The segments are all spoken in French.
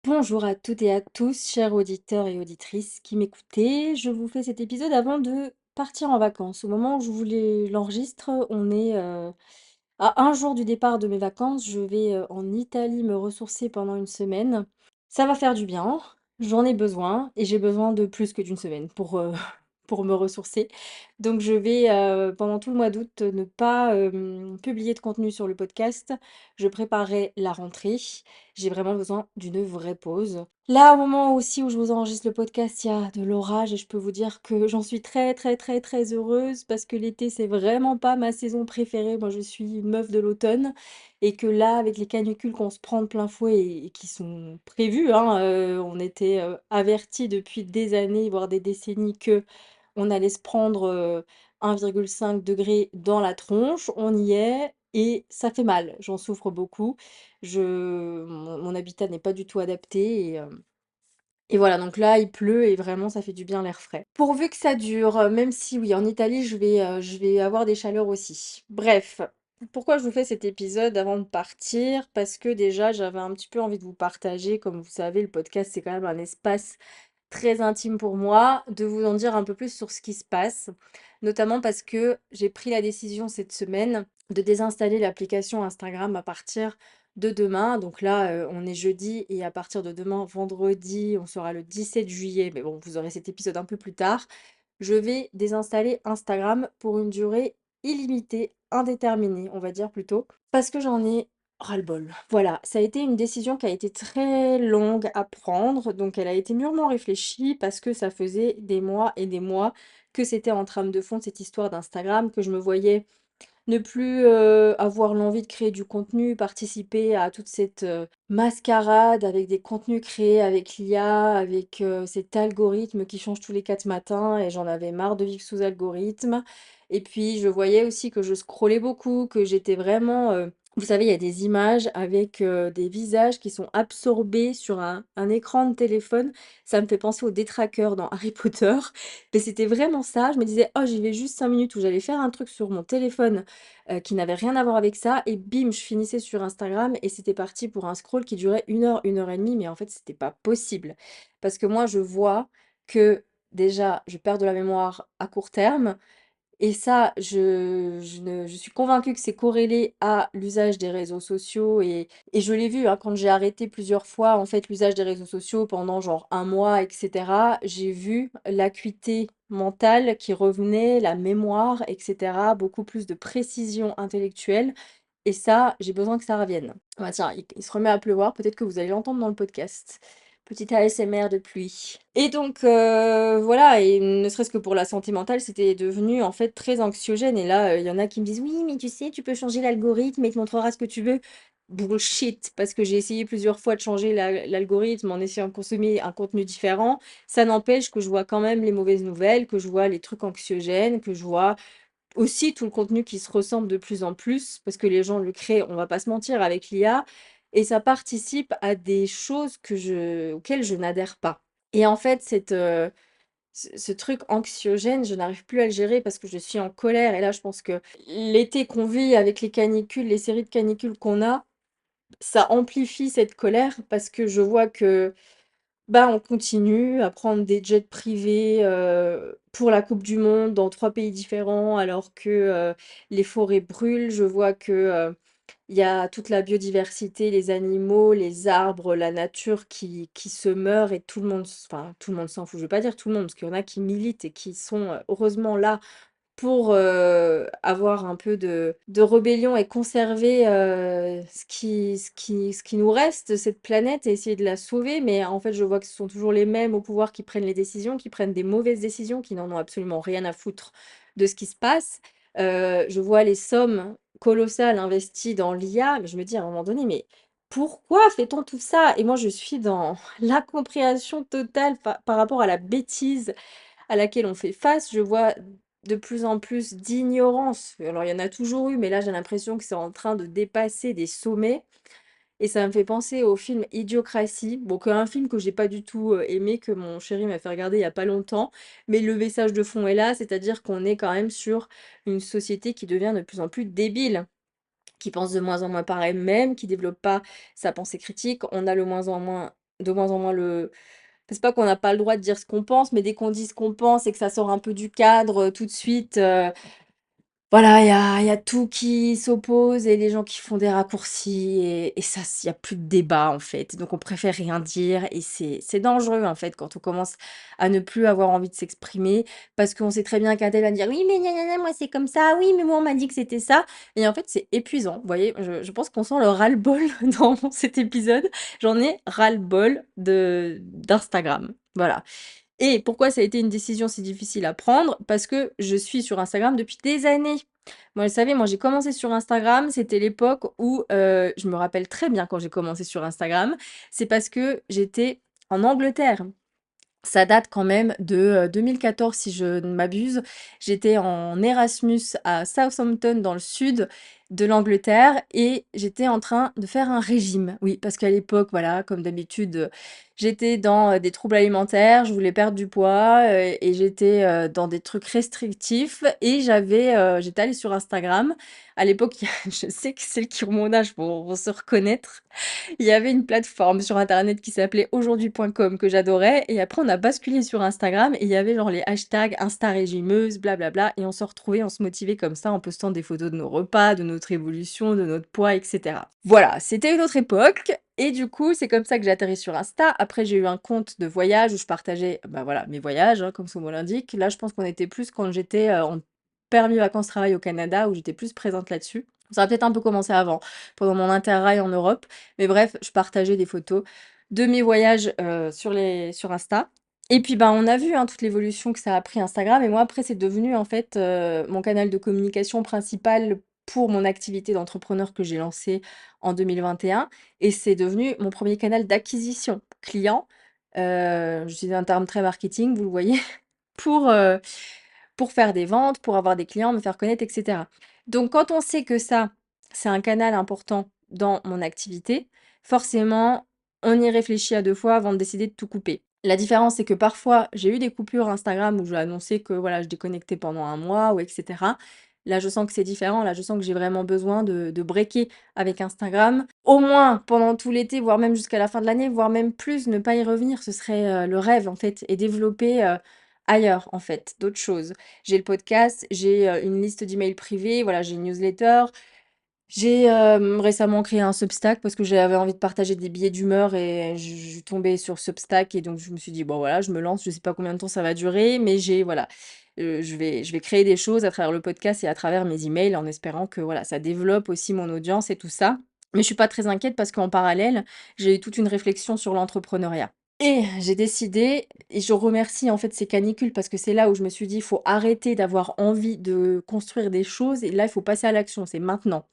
Bonjour à toutes et à tous, chers auditeurs et auditrices qui m'écoutez. Je vous fais cet épisode avant de partir en vacances. Au moment où je voulais l'enregistre, on est à un jour du départ de mes vacances. Je vais en Italie me ressourcer pendant une semaine. Ça va faire du bien, j'en ai besoin et j'ai besoin de plus que d'une semaine pour, pour me ressourcer. Donc je vais, pendant tout le mois d'août, ne pas publier de contenu sur le podcast. Je préparerai la rentrée. J'ai vraiment besoin d'une vraie pause. Là, au moment aussi où je vous enregistre le podcast, il y a de l'orage et je peux vous dire que j'en suis très très très très heureuse parce que l'été, c'est vraiment pas ma saison préférée. Moi, je suis une meuf de l'automne et que là, avec les canicules qu'on se prend de plein fouet et qui sont prévues, hein, on était avertis depuis des années, voire des décennies, que on allait se prendre 1,5 degré dans la tronche. On y est et ça fait mal. J'en souffre beaucoup. Mon habitat n'est pas du tout adapté et voilà, donc là, il pleut et vraiment, ça fait du bien l'air frais. Pourvu que ça dure, même si oui, en Italie, je vais avoir des chaleurs aussi. Bref, pourquoi je vous fais cet épisode avant de partir? Parce que déjà, j'avais un petit peu envie de vous partager. Comme vous savez, le podcast, c'est quand même un espace très intime pour moi, de vous en dire un peu plus sur ce qui se passe, notamment parce que j'ai pris la décision cette semaine de désinstaller l'application Instagram à partir de demain. Donc là, on est jeudi et à partir de demain, vendredi, on sera le 17 juillet, mais bon, vous aurez cet épisode un peu plus tard. Je vais désinstaller Instagram pour une durée illimitée, indéterminée, on va dire plutôt, parce que j'en ai ras-le-bol. Voilà, ça a été une décision qui a été très longue à prendre, donc elle a été mûrement réfléchie parce que ça faisait des mois et des mois que c'était en trame de fond cette histoire d'Instagram, que je me voyais ne plus avoir l'envie de créer du contenu, participer à toute cette mascarade avec des contenus créés avec l'IA, avec cet algorithme qui change tous les 4 matins, et j'en avais marre de vivre sous algorithme. Et puis je voyais aussi que je scrollais beaucoup, que j'étais vraiment... Vous savez, il y a des images avec des visages qui sont absorbés sur un écran de téléphone. Ça me fait penser aux détraqueurs dans Harry Potter. Mais c'était vraiment ça. Je me disais, oh, j'y vais juste 5 minutes où j'allais faire un truc sur mon téléphone qui n'avait rien à voir avec ça. Et bim, je finissais sur Instagram et c'était parti pour un scroll qui durait une heure et demie. Mais en fait, c'était pas possible. Parce que moi, je vois que déjà, je perds de la mémoire à court terme. Et ça, je suis convaincue que c'est corrélé à l'usage des réseaux sociaux et je l'ai vu hein, quand j'ai arrêté plusieurs fois en fait l'usage des réseaux sociaux pendant genre un mois, etc. J'ai vu l'acuité mentale qui revenait, la mémoire, etc. Beaucoup plus de précision intellectuelle. Et ça, j'ai besoin que ça revienne. Ah, tiens, il se remet à pleuvoir, peut-être que vous allez l'entendre dans le podcast. Petite ASMR de pluie. Et donc voilà, et ne serait-ce que pour la santé mentale, c'était devenu en fait très anxiogène. Et là, il y en a qui me disent: «Oui, mais tu sais, tu peux changer l'algorithme et il te montrera ce que tu veux». Bullshit, parce que j'ai essayé plusieurs fois de changer l'algorithme en essayant de consommer un contenu différent. Ça n'empêche que je vois quand même les mauvaises nouvelles, que je vois les trucs anxiogènes, que je vois aussi tout le contenu qui se ressemble de plus en plus, parce que les gens le créent, on va pas se mentir, avec l'IA, et ça participe à des choses auxquelles je n'adhère pas. Et en fait, ce truc anxiogène, je n'arrive plus à le gérer parce que je suis en colère. Et là, je pense que l'été qu'on vit avec les canicules, les séries de canicules qu'on a, ça amplifie cette colère parce que je vois que bah, on continue à prendre des jets privés, pour la coupe du monde dans 3 pays différents alors que, les forêts brûlent. Je vois que, il y a toute la biodiversité, les animaux, les arbres, la nature qui se meurt et tout le monde tout le monde s'en fout. Je veux pas dire tout le monde, parce qu'il y en a qui militent et qui sont, heureusement là pour, avoir un peu de rébellion et conserver, ce qui nous reste de cette planète et essayer de la sauver. Mais en fait, je vois que ce sont toujours les mêmes au pouvoir qui prennent les décisions, qui prennent des mauvaises décisions, qui n'en ont absolument rien à foutre de ce qui se passe. Je vois les sommes colossales investies dans l'IA, mais je me dis à un moment donné: «Mais pourquoi fait-on tout ça?» Et moi, je suis dans l'incompréhension totale par rapport à la bêtise à laquelle on fait face. Je vois de plus en plus d'ignorance. Alors, il y en a toujours eu, mais là, j'ai l'impression que c'est en train de dépasser des sommets. Et ça me fait penser au film Idiocratie, bon, que un film que j'ai pas du tout aimé, que mon chéri m'a fait regarder il y a pas longtemps. Mais le message de fond est là, c'est-à-dire qu'on est quand même sur une société qui devient de plus en plus débile, qui pense de moins en moins par elle-même, qui développe pas sa pensée critique. On a de moins en moins de moins en moins le c'est pas qu'on n'a pas le droit de dire ce qu'on pense, mais dès qu'on dit ce qu'on pense et que ça sort un peu du cadre, tout de suite, voilà, il y a tout qui s'oppose et les gens qui font des raccourcis et ça, il y a plus de débat, en fait. Donc on préfère rien dire et c'est dangereux, en fait, quand on commence à ne plus avoir envie de s'exprimer parce qu'on sait très bien qu'un tel va dire: «Oui, mais gna gna gna, moi c'est comme ça. Oui, mais moi on m'a dit que c'était ça» et en fait, c'est épuisant. Vous voyez? Je pense qu'on sent le ras-le-bol dans cet épisode. J'en ai ras-le-bol de d'Instagram. Voilà. Et pourquoi ça a été une décision si difficile à prendre? Parce que je suis sur Instagram depuis des années. Moi, vous savez, moi j'ai commencé sur Instagram, c'était l'époque où, je me rappelle très bien quand j'ai commencé sur Instagram, c'est parce que j'étais en Angleterre. Ça date quand même de, 2014 si je ne m'abuse. J'étais en Erasmus à Southampton dans le sud de l'Angleterre et j'étais en train de faire un régime. Oui, parce qu'à l'époque, voilà, comme d'habitude, j'étais dans, des troubles alimentaires, je voulais perdre du poids, et j'étais, dans des trucs restrictifs et j'étais allée sur Instagram. À l'époque, il y a je sais que celles qui ont mon âge vont se reconnaître. Il y avait une plateforme sur internet qui s'appelait aujourd'hui.com que j'adorais et après on a basculé sur Instagram et il y avait genre les hashtags Insta régimeuse, blablabla et on se retrouvait, on se motivait comme ça en postant des photos de nos repas, de notre évolution, de notre poids, etc. Voilà, c'était une autre époque et du coup c'est comme ça que j'ai atterri sur Insta. Après j'ai eu un compte de voyage où je partageais bah voilà mes voyages hein, comme son mot l'indique. Là je pense qu'on était plus quand j'étais en permis vacances travail au Canada où j'étais plus présente là-dessus. Ça a peut-être un peu commencé avant, pendant mon interrail en Europe. Mais bref, je partageais des photos de mes voyages, sur Insta et puis, ben, on a vu, hein, toute l'évolution que ça a pris Instagram et moi après c'est devenu en fait, mon canal de communication principal pour mon activité d'entrepreneur que j'ai lancée en 2021 et c'est devenu mon premier canal d'acquisition client. J'utilise un terme très marketing, vous le voyez, pour, heu, pour faire des ventes, pour avoir des clients, me faire connaître et cetera. Donc quand on sait que ça, c'est un canal important dans mon activité, forcément, on y réfléchit à 2 fois avant de décider de tout couper. La différence, c'est que parfois, j'ai eu des coupures Instagram où je annoncé que voilà, je déconnectais pendant un mois ou et cetera. Là, je sens que c'est différent. Là, je sens que j'ai vraiment besoin de breaker avec Instagram. Au moins pendant tout l'été, voire même jusqu'à la fin de l'année, voire même plus, ne pas y revenir. Ce serait, le rêve en fait et développer, ailleurs en fait, d'autres choses. J'ai le podcast, j'ai, une liste d'emails privés, voilà, j'ai une newsletter, j'ai, récemment créé un Substack parce que j'avais envie de partager des billets d'humeur et je suis tombée sur Substack et donc je me suis dit: «Bon voilà, je me lance, je sais pas combien de temps ça va durer, mais j'ai voilà, je vais créer des choses à travers le podcast et à travers mes emails en espérant que voilà, ça développe aussi mon audience et tout ça». Mais je suis pas très inquiète parce qu'en parallèle, j'ai eu toute une réflexion sur l'entrepreneuriat et j'ai décidé et je remercie en fait ces canicules parce que c'est là où je me suis dit: «Il faut arrêter d'avoir envie de construire des choses et là, il faut passer à l'action, c'est maintenant».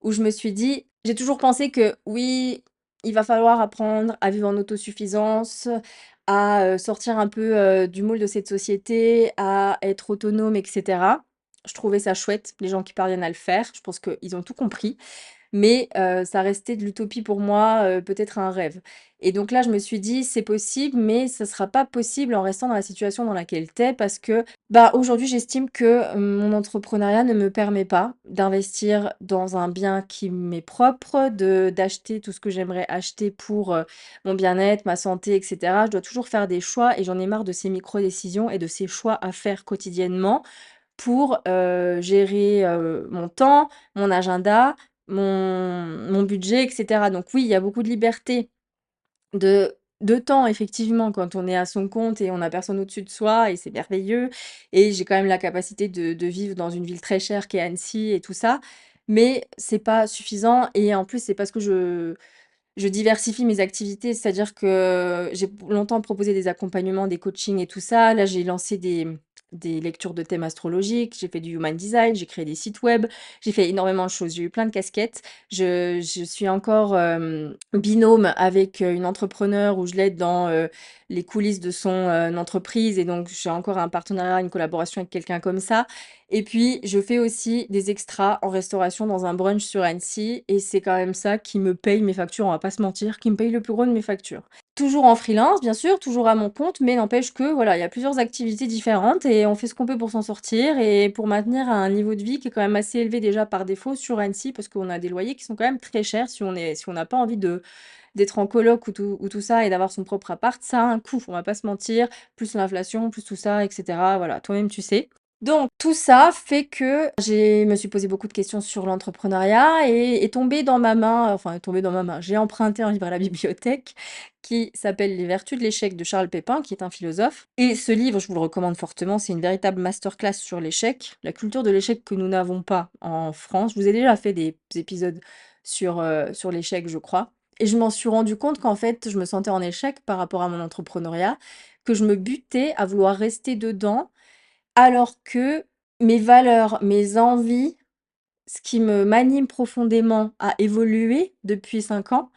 Où je me suis dit j'ai toujours pensé que oui, il va falloir apprendre à vivre en autosuffisance, à, sortir un peu, du moule de cette société, à être autonome et cetera. Je trouvais ça chouette, les gens qui parviennent à le faire. Je pense qu'ils ont tout compris. Mais ça restait de l'utopie pour moi, peut-être un rêve et donc là, je me suis dit: «C'est possible, mais ça sera pas possible en restant dans la situation dans laquelle tu es» parce que, bah, aujourd'hui, j'estime que mon entrepreneuriat ne me permet pas d'investir dans un bien qui m'est propre, d'acheter tout ce que j'aimerais acheter pour, mon bien-être, ma santé et cetera. Je dois toujours faire des choix et j'en ai marre de ces micro-décisions et de ces choix à faire quotidiennement pour, gérer, mon temps, mon agenda, mon budget et cetera. Donc oui, il y a beaucoup de liberté de temps effectivement quand on est à son compte et on a personne au-dessus de soi et c'est merveilleux et j'ai quand même la capacité de vivre dans une ville très chère qui est Annecy et tout ça. Mais c'est pas suffisant et en plus, c'est parce que je diversifie mes activités, c'est-à-dire que j'ai longtemps proposé des accompagnements, des coachings et tout ça. Là, j'ai lancé des lectures de thèmes astrologiques, j'ai fait du human design, j'ai créé des sites web, j'ai fait énormément de choses. J'ai eu plein de casquettes. Je suis encore binôme avec une entrepreneur où je l'aide dans les coulisses de son entreprise et donc j'ai encore un partenariat, une collaboration avec quelqu'un comme ça. Et puis, je fais aussi des extras en restauration dans un brunch sur Annecy et c'est quand même ça qui me paye mes factures, on va pas se mentir, qui me paye le plus gros de mes factures. Toujours en freelance, bien sûr, toujours à mon compte, mais n'empêche que voilà, il y a plusieurs activités différentes et on fait ce qu'on peut pour s'en sortir et pour maintenir un niveau de vie qui est quand même assez élevé déjà par défaut sur Annecy parce qu'on a des loyers qui sont quand même très chers si on n'a pas envie de d'être en coloc ou tout ça et d'avoir son propre appart, ça a un coût, on va pas se mentir, plus l'inflation, plus tout ça et cetera. Voilà, toi-même tu sais. Donc tout ça fait que j'ai me suis posé beaucoup de questions sur l'entrepreneuriat et est tombé dans ma main, enfin est tombé dans ma main, j'ai emprunté un livre à la bibliothèque qui s'appelle «Les vertus de l'échec» de Charles Pépin, qui est un philosophe et ce livre, je vous le recommande fortement, c'est une véritable masterclass sur l'échec, la culture de l'échec que nous n'avons pas en France. Je vous ai déjà fait des épisodes sur l'échec, je crois et je m'en suis rendu compte qu'en fait, je me sentais en échec par rapport à mon entrepreneuriat, que je me butais à vouloir rester dedans alors que mes valeurs, mes envies, ce qui m'anime profondément a évolué depuis 5 ans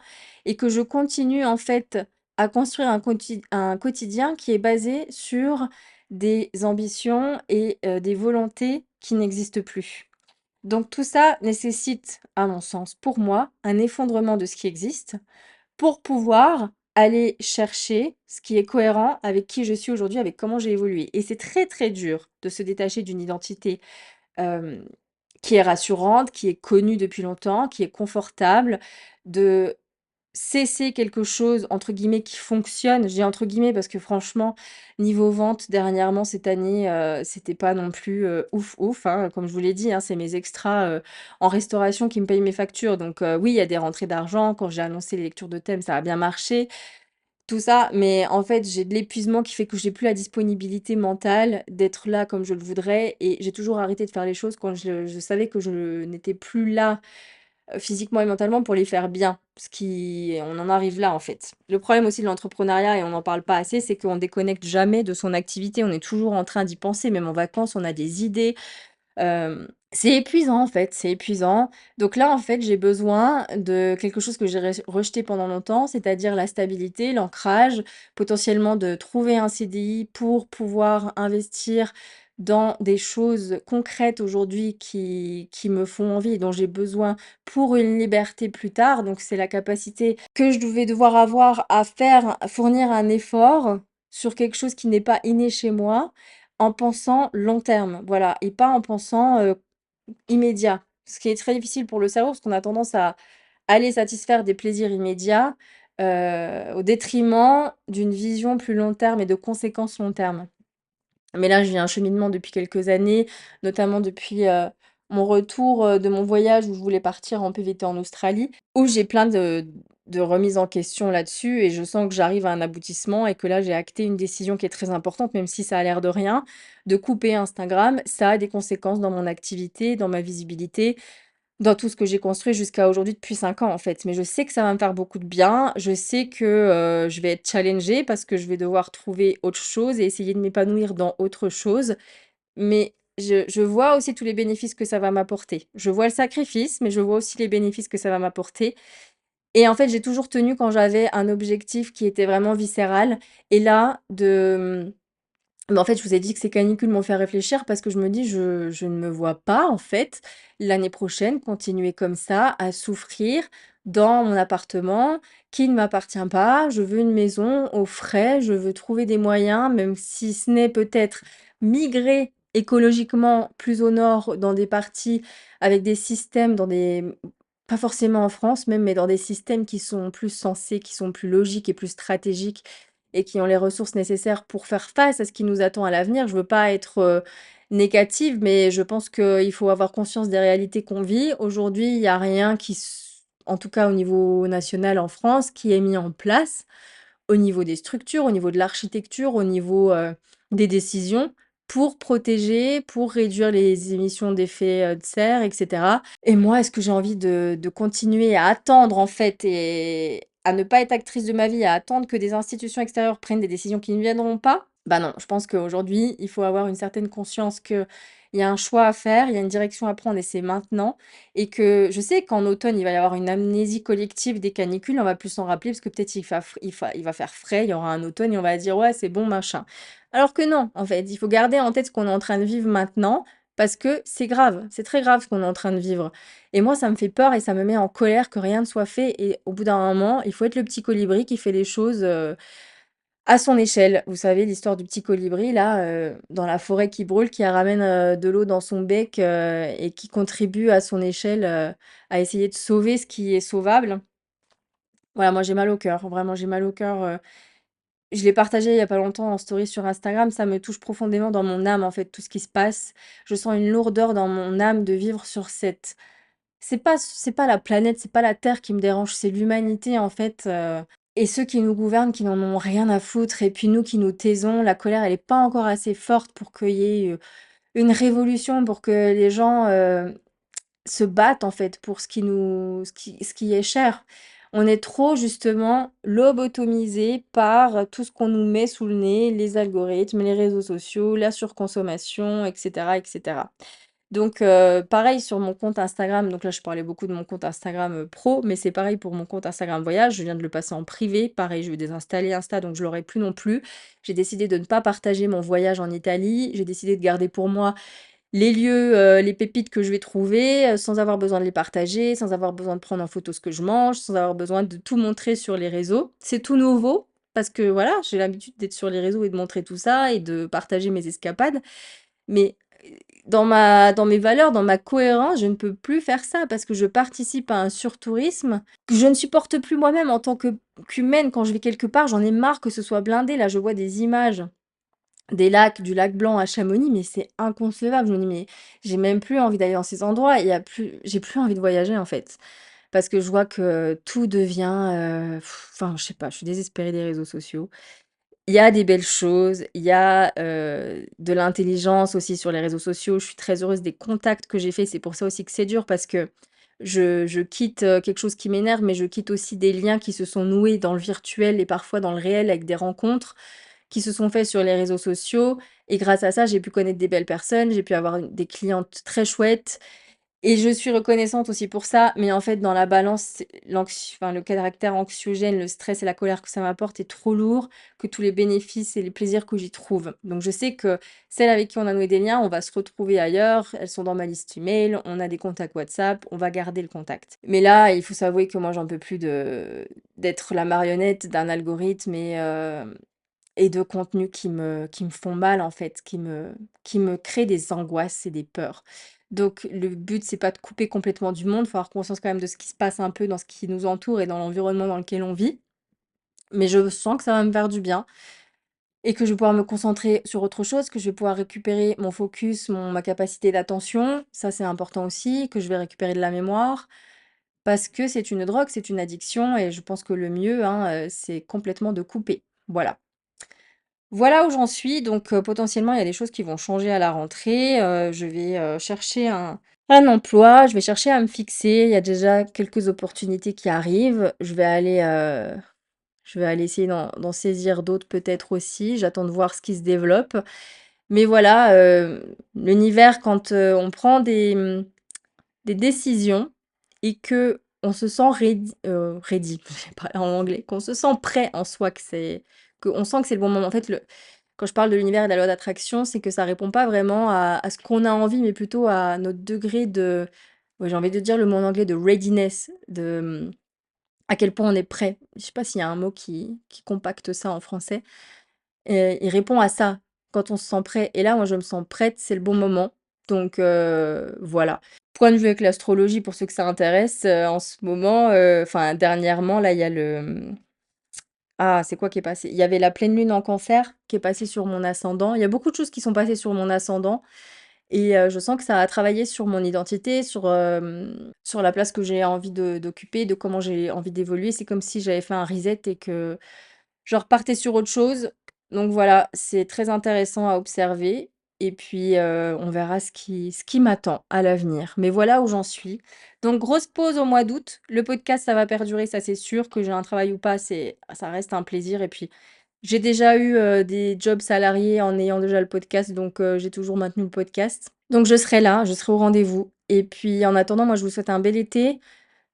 et que je continue en fait à construire un quotidien qui est basé sur des ambitions et des volontés qui n'existent plus. Donc tout ça nécessite, à mon sens, pour moi, un effondrement de ce qui existe pour pouvoir aller chercher ce qui est cohérent avec qui je suis aujourd'hui, avec comment j'ai évolué. Et c'est très, très dur de se détacher d'une identité, hem, qui est rassurante, qui est connue depuis longtemps, qui est confortable, de cesser quelque chose, entre guillemets, «qui fonctionne». Je dis entre guillemets parce que franchement, niveau vente, dernièrement, cette année, c'était pas non plus, ouf ouf, hein. Comme je vous l'ai dit, hein, c'est mes extras, en restauration qui me payent mes factures. Donc, oui, il y a des rentrées d'argent. Quand j'ai annoncé les lectures de thèmes, ça a bien marché, tout ça. Mais en fait, j'ai de l'épuisement qui fait que j'ai plus la disponibilité mentale d'être là comme je le voudrais et j'ai toujours arrêté de faire les choses quand je savais que je n'étais plus là physiquement et mentalement pour les faire bien. Ce qui on en arrive là, en fait. Le problème aussi de l'entrepreneuriat et on n'en parle pas assez, c'est qu'on déconnecte jamais de son activité. On est toujours en train d'y penser, même en vacances, on a des idées. C'est épuisant, en fait, c'est épuisant. Donc là, en fait, j'ai besoin de quelque chose que j'ai rejeté pendant longtemps, c'est-à-dire la stabilité, l'ancrage, potentiellement de trouver un CDI pour pouvoir investir dans des choses concrètes aujourd'hui qui me font envie et dont j'ai besoin pour une liberté plus tard. Donc c'est la capacité que je devais devoir avoir à faire, à fournir un effort sur quelque chose qui n'est pas inné chez moi en pensant long terme, voilà, et pas en pensant, immédiat. Ce qui est très difficile pour le cerveau, parce qu'on a tendance à aller satisfaire des plaisirs immédiats, au détriment d'une vision plus long terme et de conséquences long terme. Mais là, je vis un cheminement depuis quelques années, notamment depuis, mon retour, de mon voyage où je voulais partir en PVT en Australie, où j'ai plein de remises en question là-dessus et je sens que j'arrive à un aboutissement et que là, j'ai acté une décision qui est très importante, même si ça a l'air de rien, de couper Instagram. Ça a des conséquences dans mon activité, dans ma visibilité, dans tout ce que j'ai construit jusqu'à aujourd'hui depuis 5 ans, en fait. Mais je sais que ça va me faire beaucoup de bien. Je sais que, je vais être challengée parce que je vais devoir trouver autre chose et essayer de m'épanouir dans autre chose. Mais je vois aussi tous les bénéfices que ça va m'apporter. Je vois le sacrifice, mais je vois aussi les bénéfices que ça va m'apporter. Et en fait, j'ai toujours tenu quand j'avais un objectif qui était vraiment viscéral. Et là, mais en fait, je vous ai dit que ces canicules m'ont fait réfléchir parce que je me dis: «Je ne me vois pas, en fait, l'année prochaine, continuer comme ça, à souffrir dans mon appartement qui ne m'appartient pas. Je veux une maison au frais, je veux trouver des moyens, même si ce n'est peut-être migrer écologiquement plus au nord, dans des parties avec des systèmes, dans des pas forcément en France même, mais dans des systèmes qui sont plus sensés, qui sont plus logiques et plus stratégiques et qui ont les ressources nécessaires pour faire face à ce qui nous attend à l'avenir. Je veux pas être, négative, mais je pense qu'il faut avoir conscience des réalités qu'on vit. Aujourd'hui, il y a rien qui s en tout cas au niveau national en France, qui est mis en place au niveau des structures, au niveau de l'architecture, au niveau, des décisions pour protéger, pour réduire les émissions d'effets, de serre et cetera. Et moi, est-ce que j'ai envie de continuer à attendre en fait et à ne pas être actrice de ma vie, à attendre que des institutions extérieures prennent des décisions qui ne viendront pas? Bah non, je pense qu'aujourd'hui, il faut avoir une certaine conscience qu'il y a un choix à faire, il y a une direction à prendre et c'est maintenant. Et que je sais qu'en automne, il va y avoir une amnésie collective des canicules, on va plus s'en rappeler parce que peut-être il va faire frais, il y aura un automne et on va dire: «Ouais, c'est bon, machin». Alors que non, en fait, il faut garder en tête ce qu'on est en train de vivre maintenant parce que c'est grave, c'est très grave ce qu'on est en train de vivre. Et moi, ça me fait peur et ça me met en colère que rien ne soit fait et au bout d'un moment, il faut être le petit colibri qui fait les choses, à son échelle. Vous savez l'histoire du petit colibri là, dans la forêt qui brûle, qui ramène, de l'eau dans son bec, et qui contribue à son échelle, à essayer de sauver ce qui est sauvable. Voilà, moi j'ai mal au cœur, vraiment j'ai mal au cœur, je l'ai partagé il y a pas longtemps en story sur Instagram, ça me touche profondément dans mon âme, en fait, tout ce qui se passe. Je sens une lourdeur dans mon âme de vivre sur cette c'est pas la planète, c'est pas la Terre qui me dérange, c'est l'humanité, en fait, et ceux qui nous gouvernent qui n'en ont rien à foutre et puis nous qui nous taisons. La colère, elle est pas encore assez forte pour qu'il y ait, une révolution, pour que les gens, se battent en fait pour ce qui est cher. On est trop justement lobotomisés par tout ce qu'on nous met sous le nez, les algorithmes, les réseaux sociaux, la surconsommation, et cetera, et cetera. Donc pareil sur mon compte Instagram, donc là je parlais beaucoup de mon compte Instagram, pro, mais c'est pareil pour mon compte Instagram voyage, je viens de le passer en privé. Pareil, je vais désinstaller Insta, donc je l'aurai plus non plus. J'ai décidé de ne pas partager mon voyage en Italie, j'ai décidé de garder pour moi les lieux, les pépites que je vais trouver, sans avoir besoin de les partager, sans avoir besoin de prendre en photo ce que je mange, sans avoir besoin de tout montrer sur les réseaux. C'est tout nouveau parce que voilà, j'ai l'habitude d'être sur les réseaux et de montrer tout ça et de partager mes escapades. Mais, dans mes valeurs, dans ma cohérence, je ne peux plus faire ça parce que je participe à un surtourisme que je ne supporte plus moi-même en tant qu'humaine. Quand je vais quelque part, j'en ai marre que ce soit blindé. Là, je vois des images des lacs, du lac Blanc à Chamonix, mais c'est inconcevable. Je me dis: «Mais j'ai même plus envie d'aller dans ces endroits». J'ai plus envie de voyager, en fait. Parce que je vois que tout devient, enfin, je sais pas, je suis désespérée des réseaux sociaux. Il y a des belles choses, il y a, de l'intelligence aussi sur les réseaux sociaux. Je suis très heureuse des contacts que j'ai faits. C'est pour ça aussi que c'est dur parce que je quitte, quelque chose qui m'énerve, mais je quitte aussi des liens qui se sont noués dans le virtuel et parfois dans le réel avec des rencontres qui se sont faits sur les réseaux sociaux et grâce à ça, j'ai pu connaître des belles personnes, j'ai pu avoir des clientes très chouettes et je suis reconnaissante aussi pour ça. Mais en fait, dans la balance, enfin, le caractère anxiogène, le stress et la colère que ça m'apporte est trop lourd que tous les bénéfices et les plaisirs que j'y trouve. Donc je sais que celles avec qui on a noué des liens, on va se retrouver ailleurs, elles sont dans ma liste email, on a des contacts WhatsApp, on va garder le contact. Mais là, il faut s'avouer que moi, j'en peux plus d'être la marionnette d'un algorithme et de contenus qui me font mal en fait, qui me créent des angoisses et des peurs. Donc le but, c'est pas de couper complètement du monde, faut avoir conscience quand même de ce qui se passe un peu dans ce qui nous entoure et dans l'environnement dans lequel on vit. Mais je sens que ça va me faire du bien et que je vais pouvoir me concentrer sur autre chose, que je vais pouvoir récupérer mon focus, ma capacité d'attention. Ça, c'est important aussi, que je vais récupérer de la mémoire parce que c'est une drogue, c'est une addiction et je pense que le mieux, hein, c'est complètement de couper. Voilà. Voilà où j'en suis, donc potentiellement, il y a des choses qui vont changer à la rentrée. Je vais, chercher un emploi, je vais chercher à me fixer. Il y a déjà quelques opportunités qui arrivent. Je vais aller essayer d'en saisir d'autres peut-être aussi. J'attends de voir ce qui se développe. Mais voilà, l'univers quand, on prend des décisions et que on se sent ready, je vais parler en anglais, qu'on se sent prêt en soi, qu'on sent que c'est le bon moment. En fait, quand je parle de l'univers et de la loi d'attraction, c'est que ça répond pas vraiment à ce qu'on a envie, mais plutôt à notre degré de, ouais, j'ai envie de dire le mot en anglais de readiness, à quel point on est prêt. Je sais pas s'il y a un mot qui compacte ça en français. Il répond à ça, quand on se sent prêt. Et là, moi, je me sens prête, c'est le bon moment. Donc voilà. Point de vue avec l'astrologie, pour ceux que ça intéresse, en ce moment, enfin dernièrement, là, il y a ah, c'est quoi qui est passé? Il y avait la pleine lune en Cancer qui est passée sur mon ascendant. Il y a beaucoup de choses qui sont passées sur mon ascendant et je sens que ça a travaillé sur mon identité, sur la place que j'ai envie d'occuper, de comment j'ai envie d'évoluer. C'est comme si j'avais fait un reset et que je repartais sur autre chose. Donc voilà, c'est très intéressant à observer et puis, on verra ce qui m'attend à l'avenir. Mais voilà où j'en suis. Donc grosse pause au mois d'août. Le podcast, ça va perdurer, ça c'est sûr. Que j'ai un travail ou pas, ça reste un plaisir et puis j'ai déjà eu, des jobs salariés en ayant déjà le podcast, donc j'ai toujours maintenu le podcast. Donc je serai là, je serai au rendez-vous et puis en attendant, moi je vous souhaite un bel été.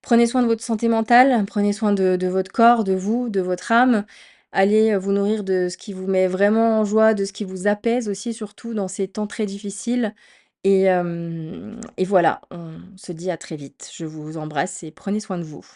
Prenez soin de votre santé mentale, prenez soin de votre corps, de vous, de votre âme. Allez, vous nourrir de ce qui vous met vraiment en joie, de ce qui vous apaise aussi, surtout dans ces temps très difficiles. Et voilà, on se dit à très vite. Je vous embrasse et prenez soin de vous.